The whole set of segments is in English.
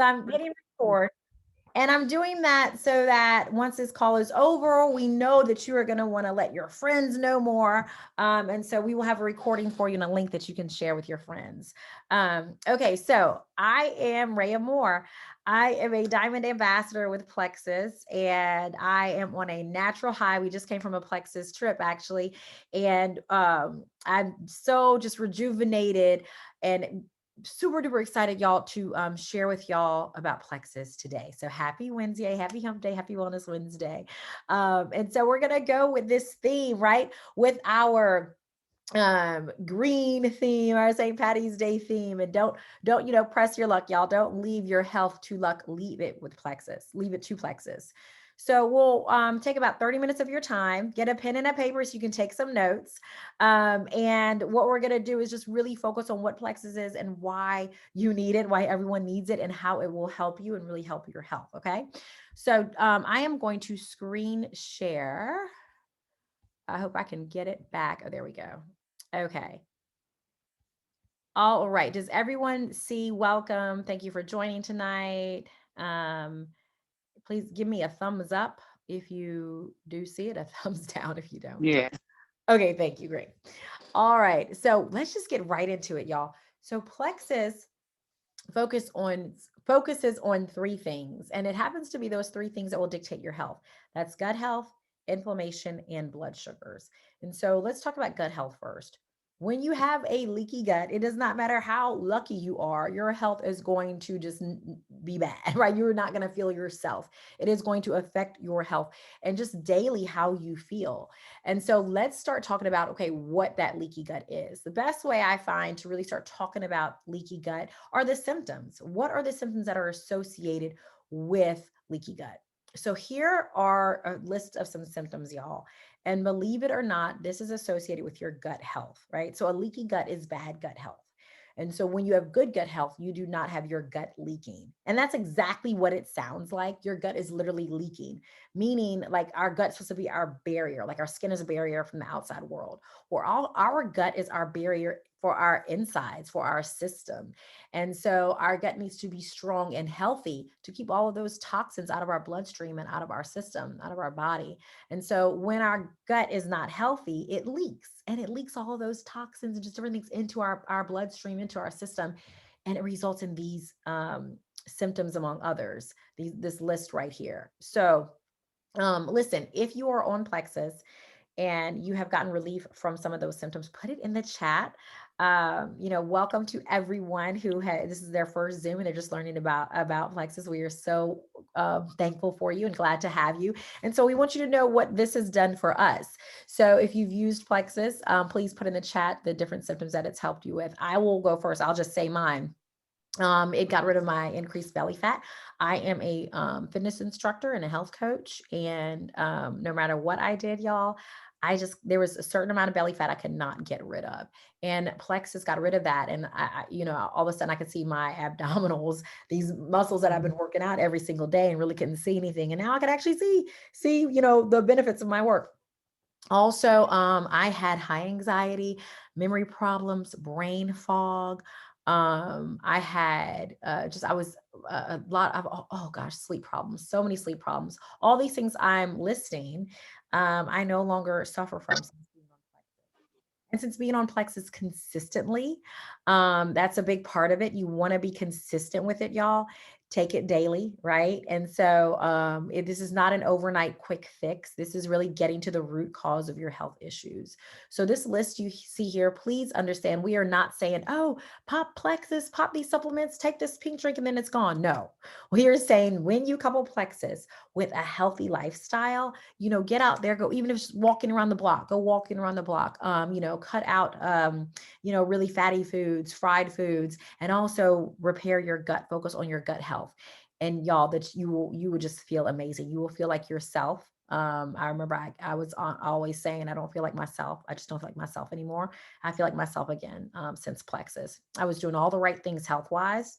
So I'm hitting record. And I'm doing that so that once this call is over, we know that you are going to want to let your friends know more. And so we will have a recording for you and a link that you can share with your friends. Okay, so I am Rhea Moore. I am a Diamond Ambassador with Plexus, and I am on a natural high. We just came from a Plexus trip, actually. And I'm so just rejuvenated and super duper excited, y'all, to share with y'all about Plexus today. So happy Wednesday, happy hump day, happy wellness Wednesday. And so we're going to go with this theme, right? With our green theme, our St. Patty's Day theme. And don't press your luck, y'all. Don't leave your health to luck. Leave it with Plexus. Leave it to Plexus. So we'll take about 30 minutes of your time. Get a pen and a paper so you can take some notes. And what we're going to do is just really focus on what Plexus is and why you need it, why everyone needs it, and how it will help you and really help your health. Okay. So I am going to screen share. I hope I can get it back. Oh, there we go. Okay. All right. Does everyone see? Welcome. Thank you for joining tonight. Please give me a thumbs up if you do see it, a thumbs down if you don't. Yeah. Okay. Thank you. Great. All right. So let's just get right into it, y'all. So Plexus focuses on three things, and it happens to be those three things that will dictate your health. That's gut health, inflammation, and blood sugars. And so let's talk about gut health first. When you have a leaky gut, it does not matter how lucky you are, your health is going to just be bad, right? You're not going to feel yourself. It is going to affect your health and just daily how you feel. And so let's start talking about, okay, what that leaky gut is. The best way I find to really start talking about leaky gut are the symptoms. What are the symptoms that are associated with leaky gut? So here are a list of some symptoms, y'all. And believe it or not, this is associated with your gut health, right? So a leaky gut is bad gut health. And so when you have good gut health, you do not have your gut leaking. And that's exactly what it sounds like. Your gut is literally leaking, meaning like our gut's supposed to be our barrier, like our skin is a barrier from the outside world, or all our gut is our barrier for our insides, for our system. And so our gut needs to be strong and healthy to keep all of those toxins out of our bloodstream and out of our system, out of our body. And so when our gut is not healthy, it leaks, and it leaks all of those toxins and just different things into our bloodstream, into our system. And it results in these symptoms, among others, this list right here. So listen, if you are on Plexus and you have gotten relief from some of those symptoms, put it in the chat. Welcome to everyone who had this is their first Zoom and they're just learning about Plexus. We are so thankful for you and glad to have you. And so we want you to know what this has done for us. So if you've used Plexus, please put in the chat the different symptoms that it's helped you with. I will go first. I'll just say mine. It got rid of my increased belly fat. I am a fitness instructor and a health coach, and no matter what I did, y'all, there was a certain amount of belly fat I could not get rid of, and Plexus got rid of that, and all of a sudden I could see my abdominals, these muscles that I've been working out every single day, and really couldn't see anything, and now I could actually see the benefits of my work. Also, I had high anxiety, memory problems, brain fog. I had I was a lot of, oh gosh, sleep problems, so many sleep problems. All these things I'm listing, I no longer suffer from since being on Plexus. And since being on Plexus consistently, that's a big part of it. You want to be consistent with it, y'all. Take it daily, right? And so this is not an overnight quick fix. This is really getting to the root cause of your health issues. So this list you see here, please understand, we are not saying, oh, pop Plexus, pop these supplements, take this pink drink and then it's gone. No, we are saying when you couple Plexus with a healthy lifestyle, get out there, go, even if it's walking around the block, go walking around the block, cut out, really fatty foods, fried foods, and also repair your gut, focus on your gut health. And y'all, that you will just feel amazing. You will feel like yourself. I remember I was always saying, I don't feel like myself. I just don't feel like myself anymore. I feel like myself again since Plexus. I was doing all the right things health wise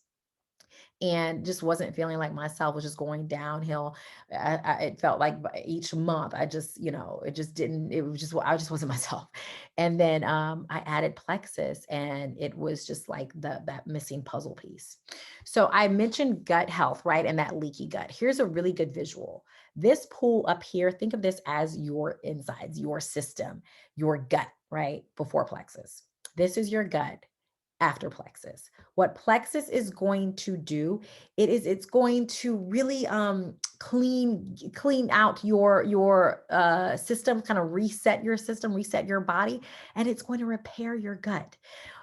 and just wasn't feeling like myself, was just going downhill. It felt like each month I just, it just didn't, it was just, I just wasn't myself. And then I added plexus, and it was just like that missing puzzle piece. So I mentioned gut health, right? And that leaky gut. Here's a really good visual. This pool up here, think of this as your insides, your system, your gut, right? Before plexus. This is your gut after plexus. What plexus is going to do, it's going to really clean out your system, kind of reset your system, reset your body, and it's going to repair your gut.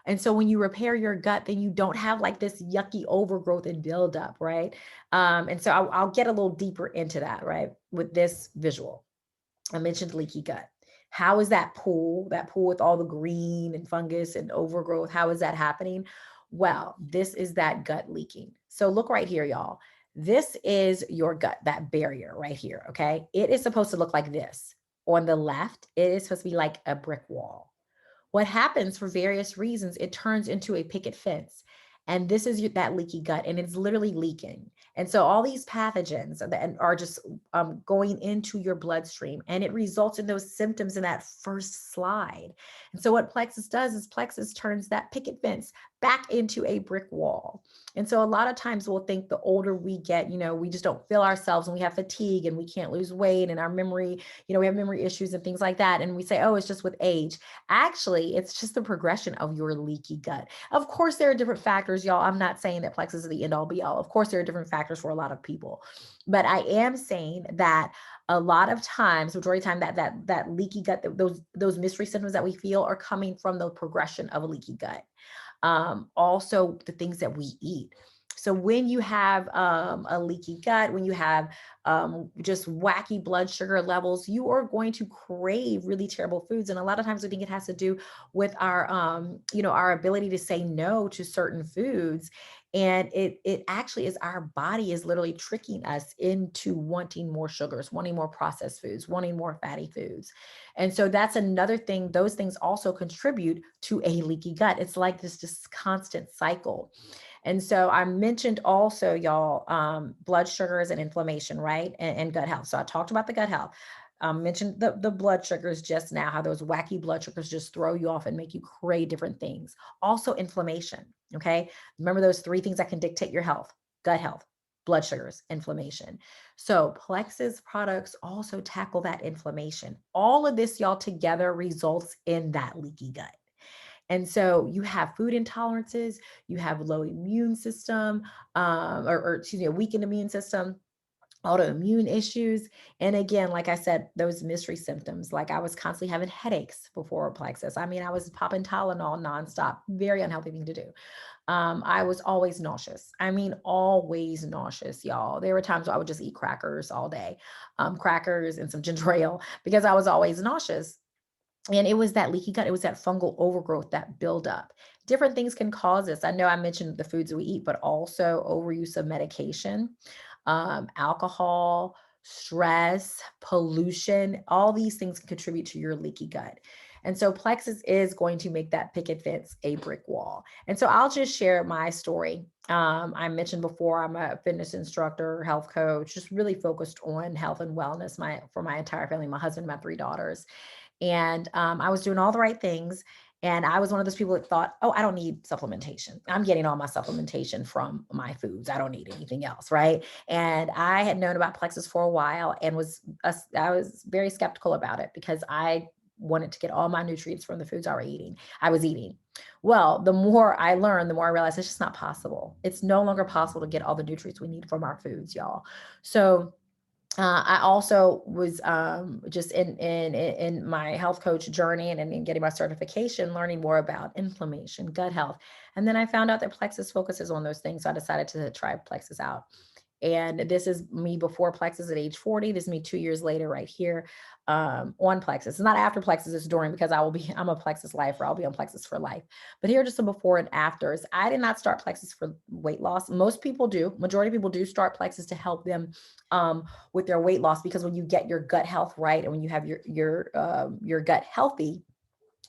And so when you repair your gut, then you don't have like this yucky overgrowth and buildup, right? And so I'll get a little deeper into that, right, with this visual. I mentioned leaky gut. How is that pool with all the green and fungus and overgrowth? How is that happening? Well, this is that gut leaking. So look right here, y'all. This is your gut, that barrier right here. Okay. It is supposed to look like this. On the left, it is supposed to be like a brick wall. What happens for various reasons, it turns into a picket fence. And this is that leaky gut, and it's literally leaking. And so all these pathogens are just going into your bloodstream, and it results in those symptoms in that first slide. And so what plexus does is plexus turns that picket fence back into a brick wall. And so a lot of times we'll think the older we get, we just don't feel ourselves, and we have fatigue, and we can't lose weight, and our memory, we have memory issues and things like that. And we say, oh, it's just with age. Actually, it's just the progression of your leaky gut. Of course, there are different factors, y'all. I'm not saying that plexus is the end all be all. Of course, there are different factors for a lot of people. But I am saying that a lot of times, majority of the time, that leaky gut, those mystery symptoms that we feel are coming from the progression of a leaky gut. Also, the things that we eat. So when you have a leaky gut, when you have just wacky blood sugar levels, you are going to crave really terrible foods. And a lot of times, I think it has to do with our ability to say no to certain foods. And it actually is, our body is literally tricking us into wanting more sugars, wanting more processed foods, wanting more fatty foods. And so that's another thing. Those things also contribute to a leaky gut. It's like this constant cycle. And so I mentioned also, y'all, blood sugars and inflammation, right? And gut health. So I talked about the gut health. Mentioned the blood sugars just now, how those wacky blood sugars just throw you off and make you crave different things. Also, inflammation. Okay. Remember those three things that can dictate your health: gut health, blood sugars, inflammation. So, Plexus products also tackle that inflammation. All of this, y'all, together results in that leaky gut. And so you have food intolerances, you have low immune system, or excuse me, a weakened immune system, autoimmune issues. And again, like I said, those mystery symptoms, like I was constantly having headaches before plexus. I mean, I was popping Tylenol nonstop, very unhealthy thing to do. I was always nauseous. I mean, always nauseous, y'all. There were times where I would just eat crackers all day, crackers and some ginger ale, because I was always nauseous. And it was that leaky gut, it was that fungal overgrowth, that buildup. Different things can cause this. I know I mentioned the foods that we eat, but also overuse of medication, alcohol, stress, pollution, all these things can contribute to your leaky gut. And so plexus is going to make that picket fence a brick wall. And so I'll just share my story. I mentioned before, I'm a fitness instructor, health coach, just really focused on health and wellness for my entire family, my husband, my three daughters. And I was doing all the right things. And I was one of those people that thought, oh, I don't need supplementation. I'm getting all my supplementation from my foods. I don't need anything else. Right. And I had known about plexus for a while and I was very skeptical about it because I wanted to get all my nutrients from the foods I was eating. Well, the more I learned, the more I realized it's just not possible. It's no longer possible to get all the nutrients we need from our foods, y'all. So I also was just in my health coach journey and in getting my certification, learning more about inflammation, gut health, and then I found out that Plexus focuses on those things. So I decided to try Plexus out. And this is me before Plexus at age 40. This is me 2 years later, right here, on Plexus. It's not after Plexus, it's during, because I'm a Plexus lifer. I'll be on Plexus for life. But here are just some before and afters. I did not start Plexus for weight loss. Most people do. Majority of people do start Plexus to help them with their weight loss, because when you get your gut health right and when you have your gut healthy,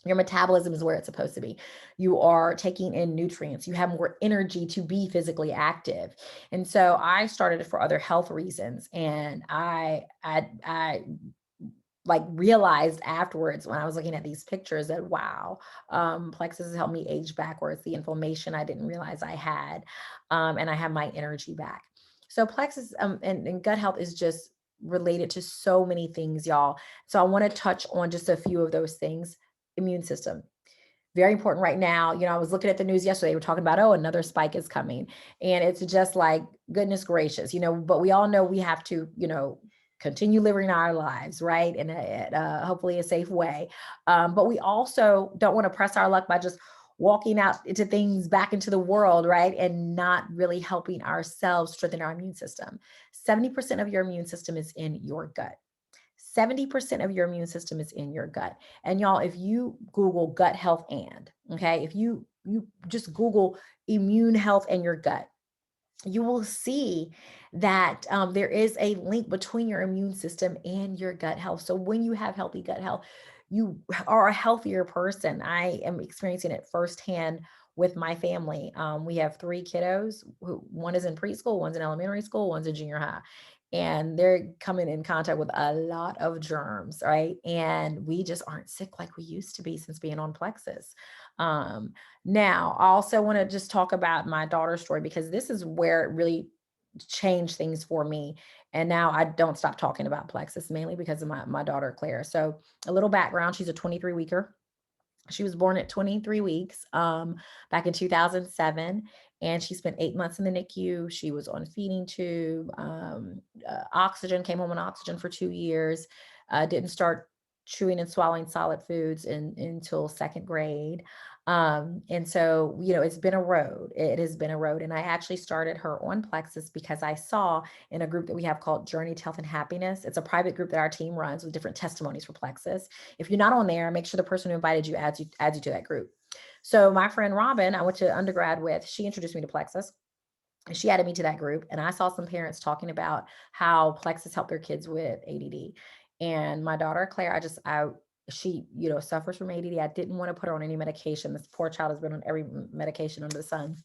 your metabolism is where it's supposed to be. You are taking in nutrients. You have more energy to be physically active. And so I started it for other health reasons. And I like realized afterwards when I was looking at these pictures that wow, Plexus has helped me age backwards. The inflammation I didn't realize I had, and I have my energy back. So Plexus and gut health is just related to so many things, y'all. So I want to touch on just a few of those things. Immune system, very important right now. I was looking at the news yesterday. We're talking about, oh, another spike is coming. And it's just like, goodness gracious, but we all know we have to, continue living our lives, right? In hopefully a safe way. But we also don't want to press our luck by just walking out into things back into the world, right? And not really helping ourselves strengthen our immune system. 70% of your immune system is in your gut. 70% of your immune system is in your gut. And y'all, if you Google gut health okay, if you just Google immune health and your gut, you will see that there is a link between your immune system and your gut health. So when you have healthy gut health, you are a healthier person. I am experiencing it firsthand with my family. We have three kiddos. One is in preschool, one's in elementary school, one's in junior high. And they're coming in contact with a lot of germs, right? And we just aren't sick like we used to be since being on Plexus. Now, I also want to just talk about my daughter's story because this is where it really changed things for me. And now I don't stop talking about Plexus mainly because of my daughter, Claire. So, a little background, she's a 23 weeker. She was born at 23 weeks back in 2007, and she spent 8 months in the NICU. She was on feeding tube, oxygen, came home on oxygen for 2 years, didn't start chewing and swallowing solid foods until second grade. And so, it's been a road. It has been a road. And I actually started her on Plexus because I saw in a group that we have called Journey to Health and Happiness. It's a private group that our team runs with different testimonies for Plexus. If you're not on there, make sure the person who invited you adds you to that group. So my friend Robin, I went to undergrad with, she introduced me to Plexus. And she added me to that group. And I saw some parents talking about how Plexus helped their kids with ADD. And my daughter, Claire, she, suffers from ADD. I didn't want to put her on any medication. This poor child has been on every medication under the sun.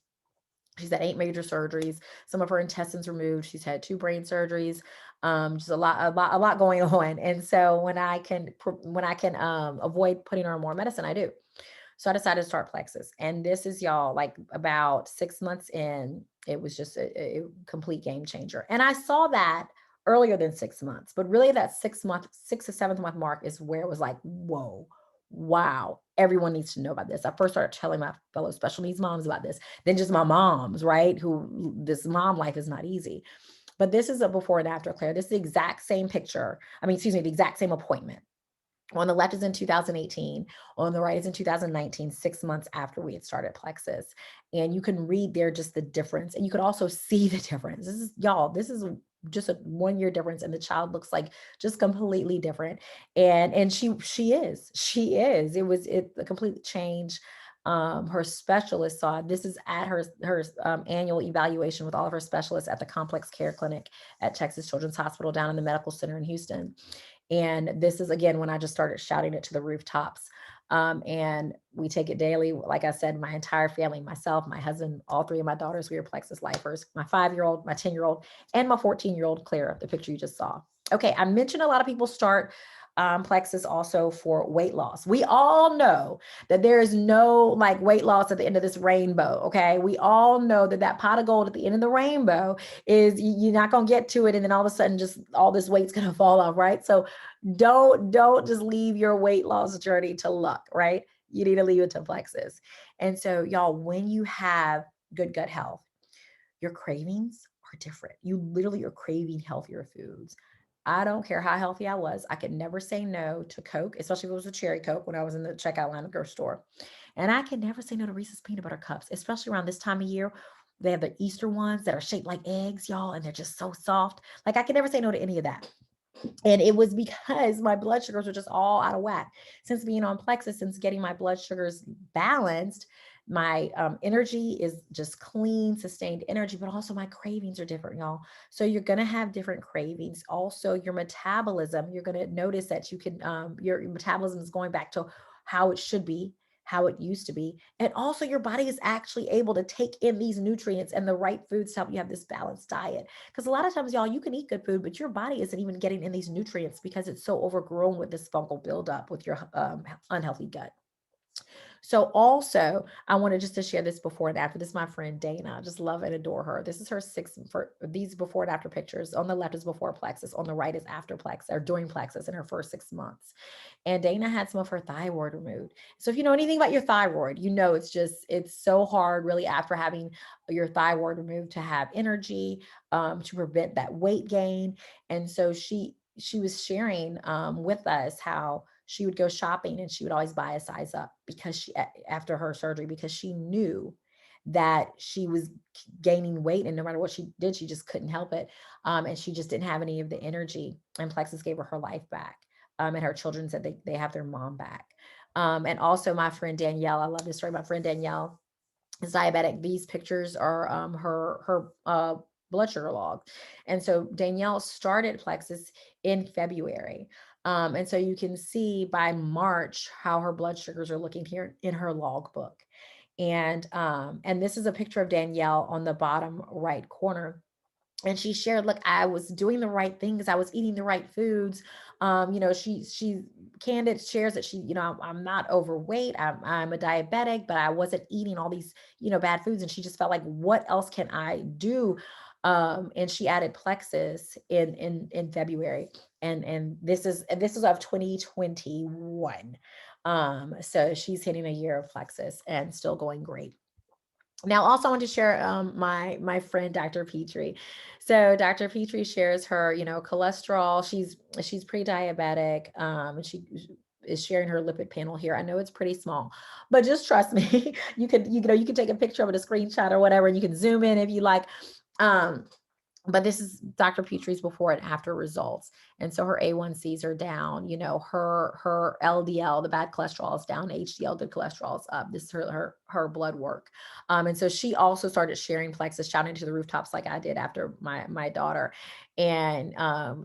She's had 8 major surgeries, some of her intestines removed. She's had 2 brain surgeries. Just a lot going on. And so when I can avoid putting her on more medicine, I do. So I decided to start Plexus. And this is, y'all, like about 6 months in, it was just a complete game changer. And I saw that earlier than 6 months, but really that 6 month, 6 to 7th month mark is where it was like, whoa, wow, everyone needs to know about this. I first started telling my fellow special needs moms about this, then just my moms, right? Who this mom life is not easy. But this is a before and after, Claire. This is the exact same picture. I mean, excuse me, the exact same appointment. On the left is in 2018, on the right is in 2019, 6 months after we had started Plexus. And you can read there just the difference. And you could also see the difference. This is just a 1 year difference. And the child looks like just completely different. And she is. It a complete change. Her specialist saw this is at her annual evaluation with all of her specialists at the Complex Care Clinic at Texas Children's Hospital down in the medical center in Houston. And this is again when I just started shouting it to the rooftops. And we take it daily. Like I said, my entire family, myself, my husband, all three of my daughters, we are Plexus lifers. My 5-year-old, my 10-year-old, and my 14-year-old Clara, the picture you just saw. Okay, I mentioned a lot of people start Plexus also for weight loss. We all know that there is no like weight loss at the end of this rainbow. Okay, we all know that that pot of gold at the end of the rainbow is you're not going to get to it, and then all of a sudden just all this weight's going to fall off, right? So don't just leave your weight loss journey to luck, right? You need to leave it to Plexus. And so, y'all, when you have good gut health, your cravings are different. You literally are craving healthier foods. I don't care how healthy I was. I could never say no to Coke, especially if it was a cherry Coke when I was in the checkout line at the grocery store. And I can never say no to Reese's peanut butter cups, especially around this time of year. They have the Easter ones that are shaped like eggs, y'all, and they're just so soft. Like I can never say no to any of that. And it was because my blood sugars were just all out of whack. Since being on Plexus, since getting my blood sugars balanced, my energy is just clean, sustained energy, but also my cravings are different, y'all. So you're going to have different cravings. Also, your metabolism, you're going to notice that your metabolism is going back to how it should be how it used to be. And also, your body is actually able to take in these nutrients and the right foods to help you have this balanced diet. Because a lot of times, y'all, you can eat good food, but your body isn't even getting in these nutrients because it's so overgrown with this fungal buildup with your unhealthy gut. So also, I wanted just to share this before and after. This is my friend Dana. I just love and adore her. This is her six for these before and after pictures. On the left is before plexus, on the right is after plexus or during plexus in her first 6 months. And Dana had some of her thyroid removed. So if you know anything about your thyroid, you know it's so hard really after having your thyroid removed to have energy, to prevent that weight gain. And so she was sharing with us how she would go shopping and she would always buy a size up because after her surgery, because she knew that she was gaining weight and no matter what she did, she just couldn't help it. And she just didn't have any of the energy, and Plexus gave her life back. And her children said they have their mom back. And also my friend Danielle, I love this story. My friend Danielle is diabetic. These pictures are her blood sugar log. And so Danielle started Plexus in February. And so you can see by March how her blood sugars are looking here in her log book. And this is a picture of Danielle on the bottom right corner, and she shared, look, I was doing the right things, I was eating the right foods. She candid shares that she, I'm not overweight, I'm a diabetic, but I wasn't eating all these, bad foods. And she just felt like, what else can I do? And she added Plexus in February. And this is of 2021. So she's hitting a year of Plexus and still going great. Now, also, I want to share my friend Dr. Petrie. So Dr. Petrie shares her, cholesterol. She's pre-diabetic, and she is sharing her lipid panel here. I know it's pretty small, but just trust me. You can take a picture of it, a screenshot or whatever, and you can zoom in if you like. Um, but this is Dr. Petrie's before and after results. And so her A1Cs are down, her LDL, the bad cholesterol is down, HDL, good cholesterol is up. This is her blood work. And so she also started sharing Plexus, shouting to the rooftops like I did after my daughter. And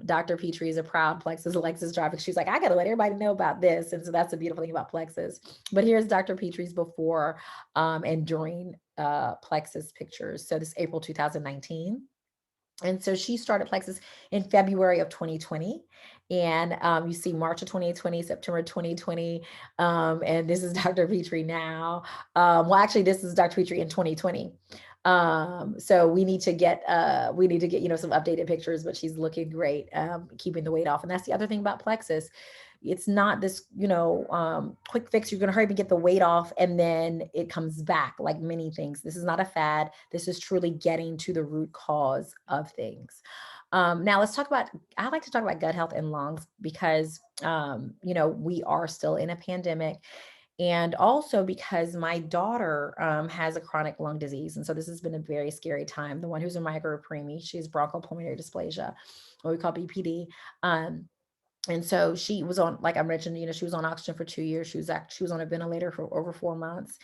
Dr. Petrie is a proud Plexus Lexus driver. She's like, I got to let everybody know about this. And so that's the beautiful thing about Plexus. But here's Dr. Petrie's before and during Plexus pictures. So this is April 2019. And so she started Plexus in February of 2020. And you see March of 2020, September 2020. And this is Dr. Petrie now. Well, actually, this is Dr. Petrie in 2020. So we need to get some updated pictures, but she's looking great, keeping the weight off. And that's the other thing about Plexus. It's not this, quick fix. You're going to hurry up and get the weight off and then it comes back like many things. This is not a fad. This is truly getting to the root cause of things. Now I like to talk about gut health and lungs because, we are still in a pandemic. And also because my daughter has a chronic lung disease. And so this has been a very scary time. The one who's a migraine, she's bronchopulmonary dysplasia, what we call BPD. And so she was on, like I mentioned, she was on oxygen for 2 years. She was on a ventilator for over 4 months,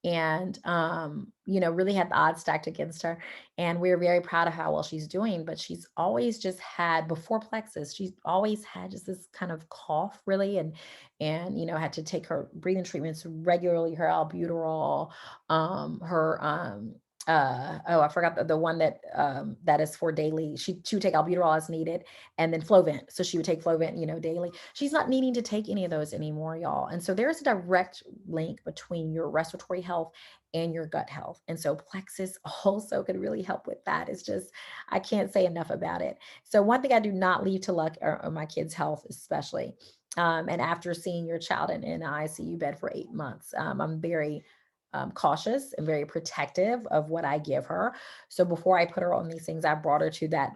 and really had the odds stacked against her. And we're very proud of how well she's doing. But she's always just had, before Plexus, she's always had just this kind of cough, really, and had to take her breathing treatments regularly, her albuterol, her I forgot the one that is for daily. She would take albuterol as needed, and then Flovent. So she would take Flovent, daily. She's not needing to take any of those anymore, y'all. And so there's a direct link between your respiratory health and your gut health. And so Plexus also could really help with that. It's just, I can't say enough about it. So one thing I do not leave to luck are my kids' health, especially. And after seeing your child in an ICU bed for 8 months, I'm very cautious and very protective of what I give her. So before I put her on these things, I brought her to that,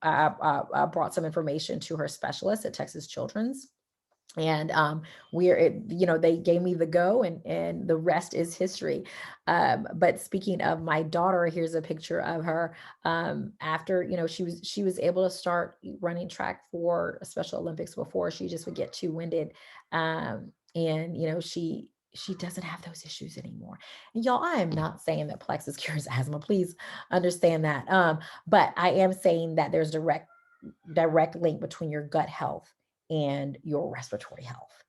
I brought some information to her specialist at Texas Children's. And they gave me the go, and the rest is history. But speaking of my daughter, here's a picture of her after, she was able to start running track for Special Olympics before she just would get too winded. And she doesn't have those issues anymore. And y'all, I am not saying that Plexus cures asthma. Please understand that. But I am saying that there's direct link between your gut health and your respiratory health.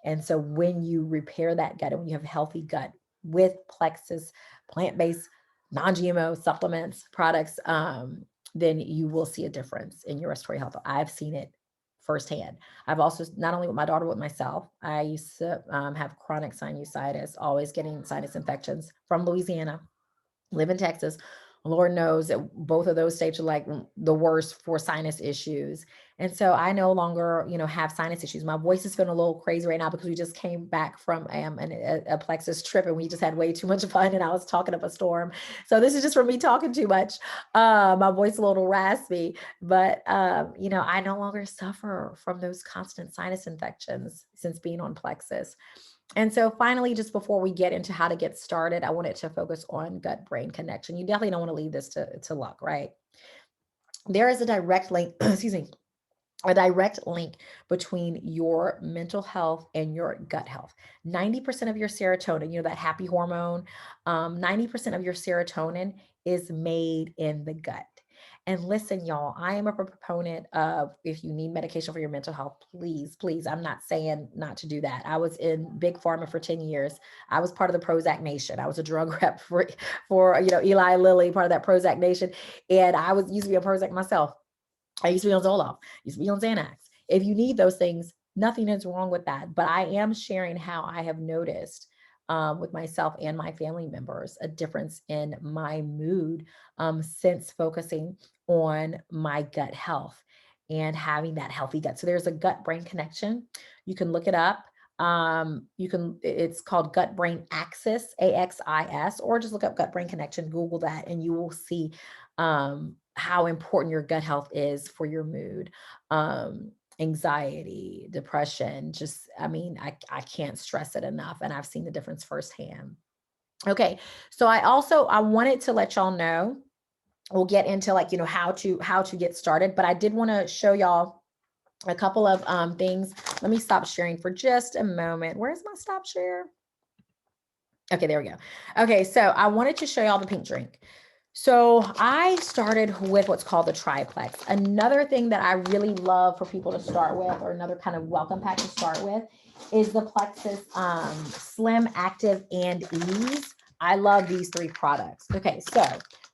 And so when you repair that gut and when you have a healthy gut with Plexus, plant-based, non-GMO supplements, products, then you will see a difference in your respiratory health. I've seen it firsthand. I've also, not only with my daughter, with myself, I used to have chronic sinusitis, always getting sinus infections from Louisiana, live in Texas. Lord knows that both of those states are like the worst for sinus issues. And so I no longer, have sinus issues. My voice is feeling a little crazy right now because we just came back from a Plexus trip and we just had way too much fun and I was talking up a storm. So this is just from me talking too much. My voice is a little raspy, but I no longer suffer from those constant sinus infections since being on Plexus. And so finally, just before we get into how to get started, I wanted to focus on gut brain connection. You definitely don't want to leave this to luck, right? There is a direct link, excuse me, a direct link between your mental health and your gut health. 90% of your serotonin, that happy hormone, 90% of your serotonin is made in the gut. And listen, y'all, I am a proponent of, if you need medication for your mental health, please, please, I'm not saying not to do that. I was in big pharma for 10 years. I was part of the Prozac Nation. I was a drug rep for Eli Lilly, part of that Prozac Nation. And I was used to be a Prozac myself. I used to be on Zoloft, used to be on Xanax. If you need those things, nothing is wrong with that. But I am sharing how I have noticed with myself and my family members a difference in my mood since focusing on my gut health and having that healthy gut. So there's a gut brain connection. You can look it up. It's called gut brain axis, AXIS, or just look up gut brain connection, Google that, and you will see how important your gut health is for your mood, anxiety, depression. Just, I can't stress it enough. And I've seen the difference firsthand. Okay. So I wanted to let y'all know, we'll get into how to get started, but I did want to show y'all a couple of things. Let me stop sharing for just a moment. Where's my stop share? Okay, there we go. Okay, so I wanted to show y'all the pink drink. So I started with what's called the triplex. Another thing that I really love for people to start with, or another kind of welcome pack to start with, is the Plexus Slim, Active, and Ease. I love these three products. Okay, so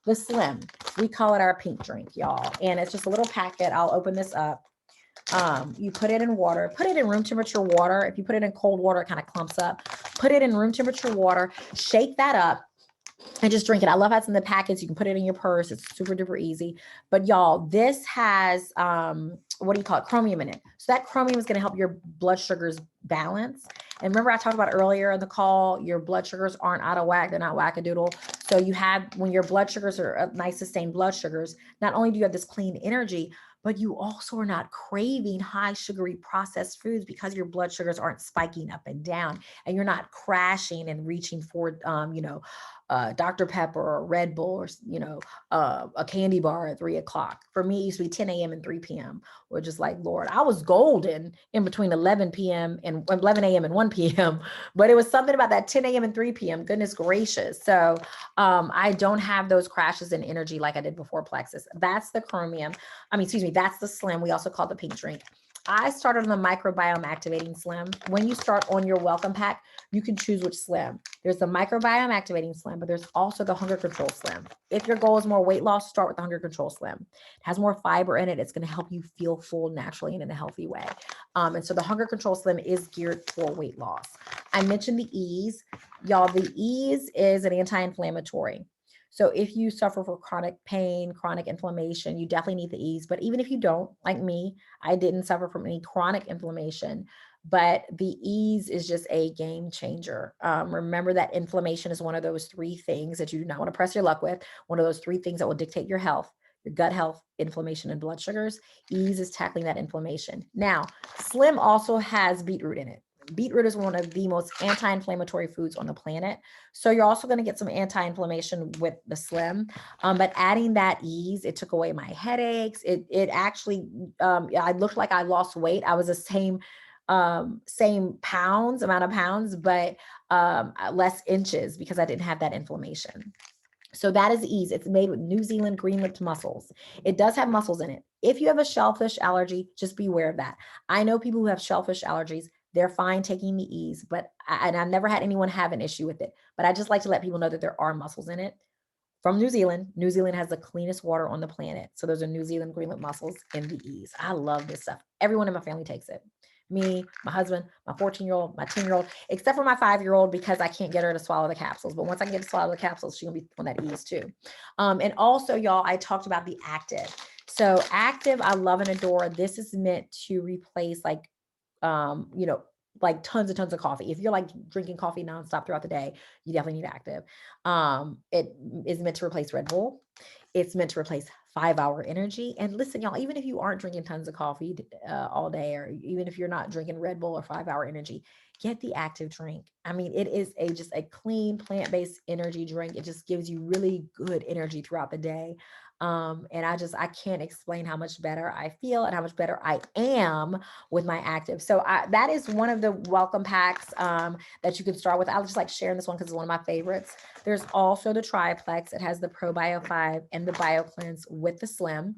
the Slim, we call it our pink drink, y'all. And it's just a little packet. I'll open this up. You put it in water, put it in room temperature water. If you put it in cold water, it kind of clumps up. Put it in room temperature water, shake that up, and just drink it. I love how it's in the packets. You can put it in your purse. It's super duper easy. But y'all, this has, what do you call it? Chromium in it. So that chromium is going to help your blood sugars balance. And remember I talked about earlier in the call, your blood sugars aren't out of whack. They're not wackadoodle. So you have, when your blood sugars are nice, sustained blood sugars, not only do you have this clean energy, but you also are not craving high sugary processed foods because your blood sugars aren't spiking up and down, and you're not crashing and reaching for, Dr. Pepper or Red Bull or, a candy bar at 3 o'clock. For me, it used to be 10 a.m. and 3 p.m. Or just like, Lord, I was golden in between 11 p.m. and 11 a.m. and 1 p.m. But it was something about that 10 a.m. and 3 p.m. Goodness gracious. So I don't have those crashes in energy like I did before Plexus. That's the chromium. That's the Slim. We also call it the pink drink. I started on the microbiome activating Slim. When you start on your welcome pack, you can choose which Slim. There's the microbiome activating Slim, but there's also the hunger control Slim. If your goal is more weight loss, start with the hunger control Slim. It has more fiber in it. It's going to help you feel full naturally and in a healthy way. And so the hunger control Slim is geared for weight loss. I mentioned the Ease. Y'all, the Ease is an anti-inflammatory. So if you suffer from chronic pain, chronic inflammation, you definitely need the Ease. But even if you don't, like me, I didn't suffer from any chronic inflammation, but the Ease is just a game changer. Remember that inflammation is one of those three things that you do not want to press your luck with. One of those three things that will dictate your health: your gut health, inflammation, and blood sugars. Ease is tackling that inflammation. Now, Slim also has beetroot in it. Beetroot is one of the most anti-inflammatory foods on the planet. So you're also going to get some anti-inflammation with the Slim. But adding that Ease, it took away my headaches. It actually, I looked like I lost weight. I was the same amount of pounds, but less inches because I didn't have that inflammation. So that is Ease. It's made with New Zealand green-lipped mussels. It does have mussels in it. If you have a shellfish allergy, just beware of that. I know people who have shellfish allergies. They're fine taking the E's, and I've never had anyone have an issue with it. But I just like to let people know that there are mussels in it from New Zealand. New Zealand has the cleanest water on the planet. So those are New Zealand Greenland mussels in the E's. I love this stuff. Everyone in my family takes it. Me, my husband, my 14-year-old, my 10-year-old, except for my 5-year-old because I can't get her to swallow the capsules. But once I can get to swallow the capsules, she's gonna be on that E's too. And also, y'all, I talked about the active. So active, I love and adore. This is meant to replace you know, like tons and tons of coffee. If you're like drinking coffee nonstop throughout the day, you definitely need active. It is meant to replace Red Bull. It's meant to replace 5-hour energy. And listen, y'all, even if you aren't drinking tons of coffee all day, or even if you're not drinking Red Bull or 5-hour energy, get the active drink. I mean, it is just a clean plant-based energy drink. It just gives you really good energy throughout the day. And I can't explain how much better I feel and how much better I am with my active. So that is one of the welcome packs that you can start with. I just like sharing this one because it's one of my favorites. There's also the triplex. It has the ProBio 5 and the BioCleanse with the Slim.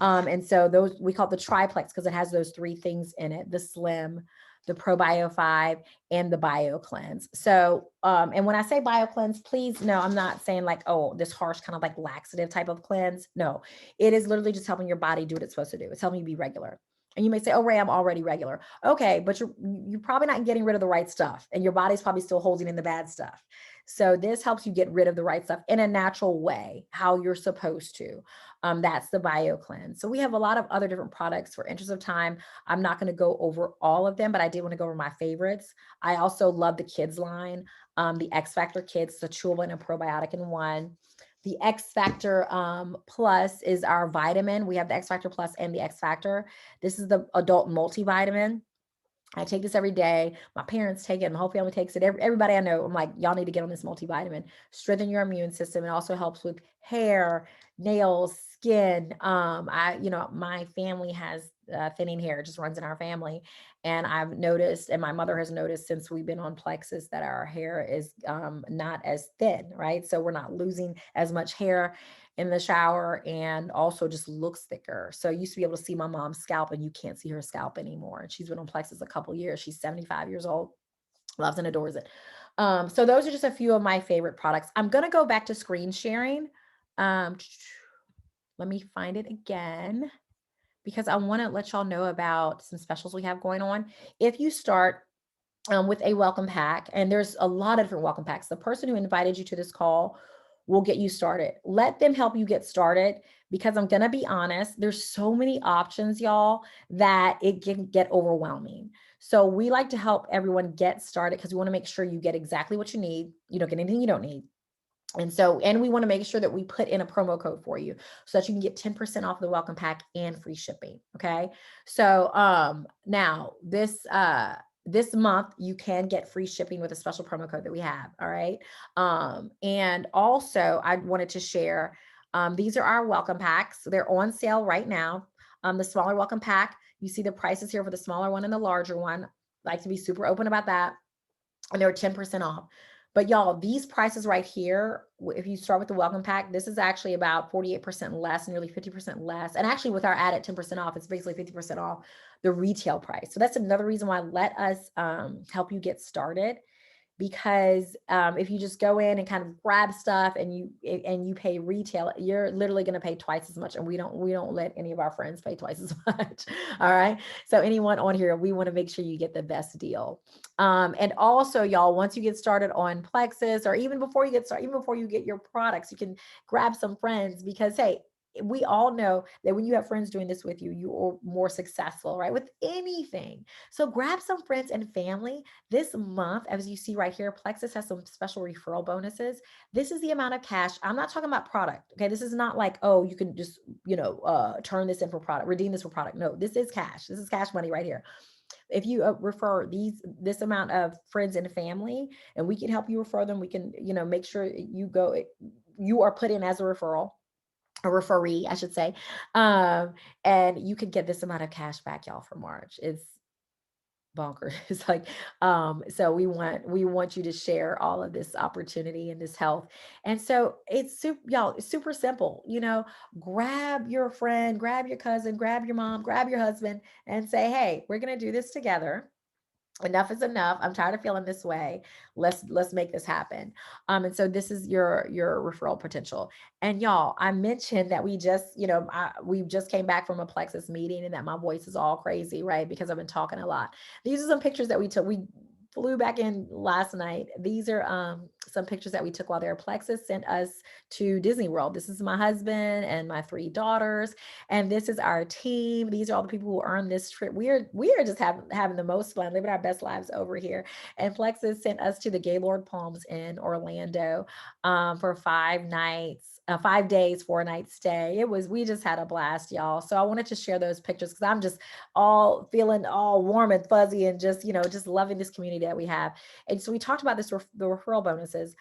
And so those, we call it the triplex because it has those three things in it: the Slim, the ProBio 5, and the BioCleanse. So, and when I say BioCleanse, please, no, I'm not saying like, oh, this harsh kind of like laxative type of cleanse. No, it is literally just helping your body do what it's supposed to do. It's helping you be regular. And you may say, oh, Ray, I'm already regular. Okay, but you're probably not getting rid of the right stuff, and your body's probably still holding in the bad stuff. So this helps you get rid of the right stuff in a natural way, how you're supposed to. That's the BioCleanse. So we have a lot of other different products. For interest of time, I'm not going to go over all of them, but I did want to go over my favorites. I also love the kids line, the X Factor Kids, the chewable and a probiotic in one. The X Factor Plus is our vitamin. We have the X Factor Plus and the X Factor. This is the adult multivitamin. I take this every day. My parents take it. My whole family takes it. Everybody I know, I'm like, y'all need to get on this multivitamin. Strengthen your immune system. It also helps with hair, nails, skin. My family has thinning hair. It just runs in our family. And I've noticed, and my mother has noticed since we've been on Plexus, that our hair is not as thin, right? So we're not losing as much hair in the shower, and also just looks thicker. So I used to be able to see my mom's scalp, and you can't see her scalp anymore. And she's been on Plexus a couple years. She's 75 years old, loves and adores it. So those are just a few of my favorite products. I'm going to go back to screen sharing. Let me find it again because I want to let y'all know about some specials we have going on. If you start with a welcome pack, and there's a lot of different welcome packs. The person who invited you to this call will get you started. Let them help you get started, because I'm going to be honest, there's so many options, y'all, that it can get overwhelming. So we like to help everyone get started because we want to make sure you get exactly what you need. You don't get anything you don't need. And we want to make sure that we put in a promo code for you so that you can get 10% off the welcome pack and free shipping. Okay. So now this month you can get free shipping with a special promo code that we have. All right. And also I wanted to share, these are our welcome packs. They're on sale right now. The smaller welcome pack, you see the prices here for the smaller one and the larger one. I like to be super open about that. And they're 10% off. But y'all, these prices right here, if you start with the welcome pack, this is actually about 48% less, nearly 50% less. And actually with our added 10% off, it's basically 50% off the retail price. So that's another reason why let us help you get started. Because if you just go in and kind of grab stuff and you pay retail, you're literally going to pay twice as much. And we don't let any of our friends pay twice as much. All right. So anyone on here, we want to make sure you get the best deal. And also, y'all, once you get started on Plexus, or even before you get started, even before you get your products, you can grab some friends, because hey, we all know that when you have friends doing this with you, you are more successful, right? With anything. So grab some friends and family. This month, as you see right here, Plexus has some special referral bonuses. This is the amount of cash. I'm not talking about product. Okay. This is not like, oh, you can just, turn this in for product, redeem this for product. No, this is cash. This is cash money right here. If you refer this amount of friends and family, and we can help you refer them, we can, make sure you are put in as a referee, I should say. And you could get this amount of cash back, y'all, for March. It's bonkers. It's like, so we want you to share all of this opportunity and this health. And so it's super simple. Grab your friend, grab your cousin, grab your mom, grab your husband, and say, hey, we're going to do this together. enough is enough. I'm tired of feeling this way. Let's make this happen. And so this is your referral potential. And y'all, I mentioned that we just, we just came back from a Plexus meeting and that my voice is all crazy, right? Because I've been talking a lot. These are some pictures that we took. We flew back in last night. These are some pictures that we took while there. Plexus sent us to Disney World. This is my husband and my 3 daughters, and this is our team. These are all the people who earned this trip. We are just having the most fun, living our best lives over here. And Plexus sent us to the Gaylord Palms in Orlando for 5 nights, 5 days, 4 nights stay. We just had a blast, y'all. So I wanted to share those pictures because I'm just all feeling all warm and fuzzy and just, just loving this community that we have. And so we talked about the referral bonuses.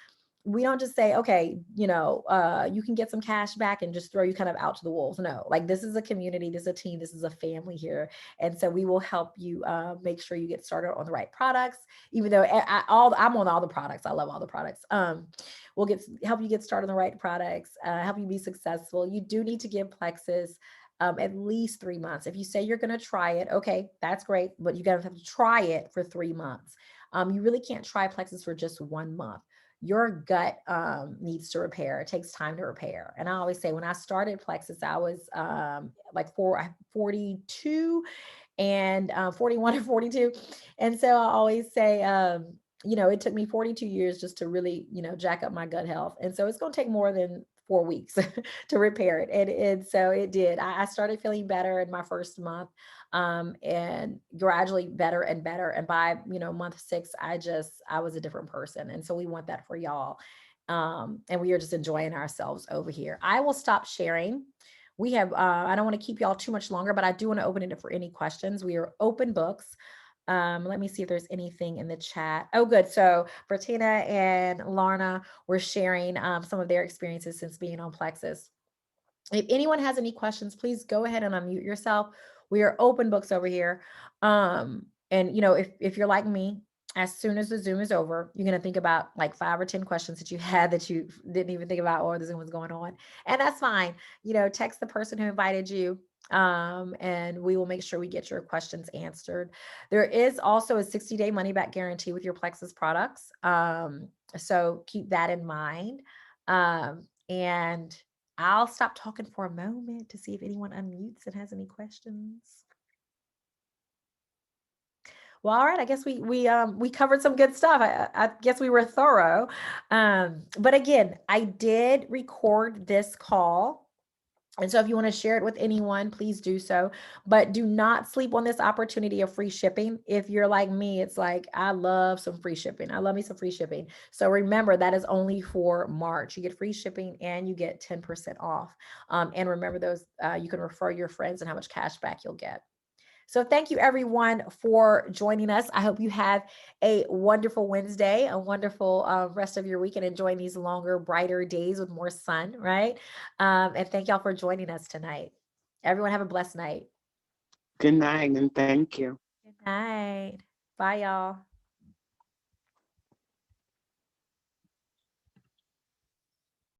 We don't just say, okay, you can get some cash back and just throw you kind of out to the wolves. No, like this is a community, this is a team, this is a family here. And so we will help you make sure you get started on the right products, even though I'm on all the products. I love all the products. We'll help you get started on the right products, help you be successful. You do need to give Plexus at least 3 months. If you say you're going to try it, okay, that's great, but you got to have to try it for 3 months. You really can't try Plexus for just 1 month. Your gut needs to repair. It takes time to repair. And I always say when I started Plexus, I was like 42 and 41 or 42. And so I always say, it took me 42 years just to really, jack up my gut health. And so it's going to take more than 4 weeks to repair it. And so it did. I started feeling better in my first month, and gradually better and better. And by, month 6, I was a different person. And so we want that for y'all. And we are just enjoying ourselves over here. I will stop sharing. We have, I don't want to keep y'all too much longer, but I do want to open it for any questions. We are open books. Let me see if there's anything in the chat. Oh, good. So Bertina and Larna were sharing some of their experiences since being on Plexus. If anyone has any questions, please go ahead and unmute yourself. We are open books over here. And if you're like me, as soon as the Zoom is over, you're going to think about like 5 or 10 questions that you had that you didn't even think about or the Zoom was going on. And that's fine. Text the person who invited you, and we will make sure we get your questions answered. There is also a 60-day money back guarantee with your Plexus products. So keep that in mind. And I'll stop talking for a moment to see if anyone unmutes and has any questions. Well, all right. I guess we covered some good stuff. I guess we were thorough. But again, I did record this call. And so if you want to share it with anyone, please do so. But do not sleep on this opportunity of free shipping. If you're like me, it's like, I love some free shipping. I love me some free shipping. So remember, that is only for March. You get free shipping and you get 10% off. And remember you can refer your friends and how much cash back you'll get. So thank you everyone for joining us. I hope you have a wonderful Wednesday, a wonderful rest of your week, and enjoying these longer, brighter days with more sun, right? And thank y'all for joining us tonight. Everyone have a blessed night. Good night and thank you. Good night. Bye, y'all.